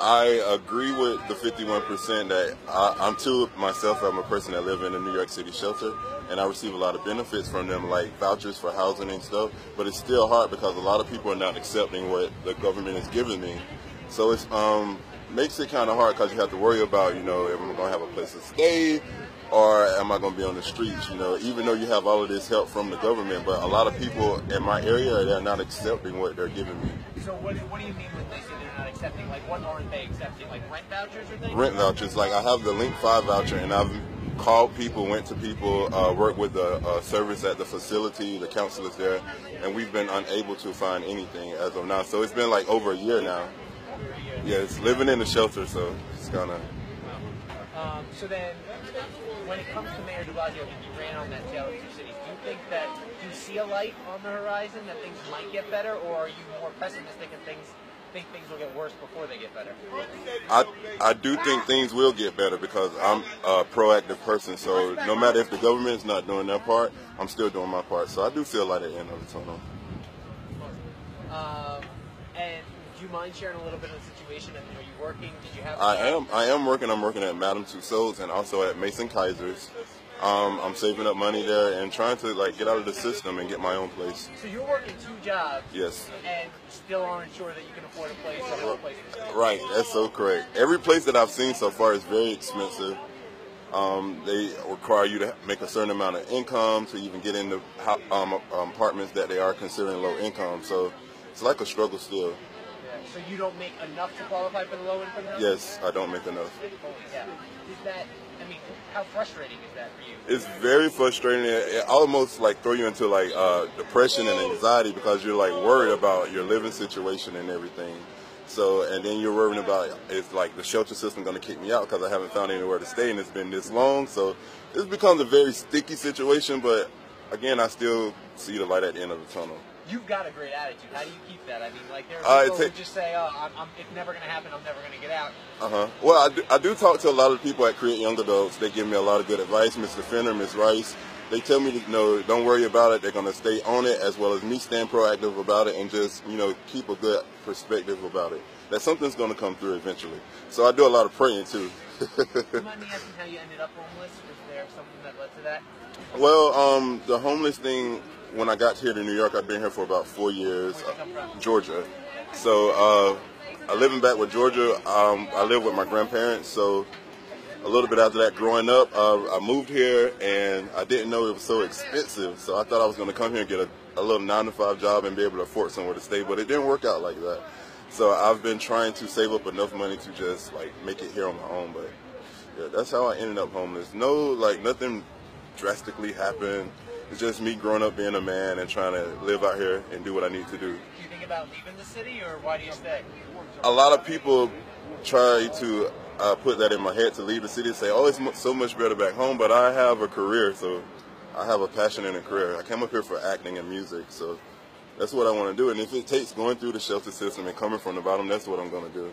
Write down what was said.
I agree with the 51% that I'm too myself. I'm a person that live in a New York City shelter, and I receive a lot of benefits from them, like vouchers for housing and stuff. But it's still hard because a lot of people are not accepting what the government is giving me. So it's makes it kind of hard because you have to worry about, you know, am I going to have a place to stay, or am I going to be on the streets? You know, even though you have all of this help from the government, but a lot of people in my area, they're not accepting what they're giving me. So what do you mean when they say they're not accepting? Like, what aren't they accepting? Like rent vouchers or things? Rent vouchers. Like, I have the Link 5 voucher, and I've called people, went to people, worked with the service at the facility, the counselors there, and we've been unable to find anything as of now. So it's been like over a year now. Yeah, it's living in the shelter, so it's kind of... So then, when it comes to Mayor de Blasio, you ran on that tale of two cities. Do you think that you see a light on the horizon, that things might get better, or are you more pessimistic and think things will get worse before they get better? I do think things will get better because I'm a proactive person. So no matter if the government is not doing their part, I'm still doing my part. So I do feel light at the end of the tunnel. And do you mind sharing a little bit of the situation? And are you working? Did you have? I am working. I'm working at Madame Tussauds and also at Mason Kaiser's. I'm saving up money there and trying to like get out of the system and get my own place. So you're working 2 jobs. Yes. And still aren't sure that you can afford a place or have a place to stay. Right. That's so correct. Every place that I've seen so far is very expensive. They require you to make a certain amount of income to even get into apartments that they are considering low income. So it's like a struggle still. So you don't make enough to qualify for the low income housing? Yes, I don't make enough. Yeah. Is that, I mean, how frustrating is that for you? It's very frustrating. It almost like throw you into like depression and anxiety because you're like worried about your living situation and everything. So, and then you're worrying about, it's like the shelter system going to kick me out because I haven't found anywhere to stay and it's been this long. So this becomes a very sticky situation, but again, I still see the light at the end of the tunnel. You've got a great attitude. How do you keep that? I mean, like, there are people who just say, oh, it's never going to happen, I'm never going to get out. Well, I do talk to a lot of people at Create Young Adults. They give me a lot of good advice. Mr. Fenner, Ms. Rice, they tell me, you know, don't worry about it. They're going to stay on it, as well as me staying proactive about it and just, you know, keep a good perspective about it. That something's going to come through eventually. So I do a lot of praying, too. Do you mind me asking how you ended up homeless? Was there something that led to that? Well, the homeless thing, when I got here to New York, I've been here for about 4 years. Where'd you come from? Georgia. So I live in Backward, Georgia. I live with my grandparents. So a little bit after that, growing up, I moved here, and I didn't know it was so expensive. So I thought I was going to come here and get a little 9-to-5 job and be able to afford somewhere to stay. But it didn't work out like that. So I've been trying to save up enough money to just like make it here on my own. But yeah, that's how I ended up homeless. No, like nothing drastically happened. It's just me growing up being a man and trying to live out here and do what I need to do. Do you think about leaving the city, or why do you stay? A lot of people try to put that in my head to leave the city and say, oh, it's so much better back home, but I have a career, so I have a passion and a career. I came up here for acting and music, so that's what I want to do. And if it takes going through the shelter system and coming from the bottom, that's what I'm going to do.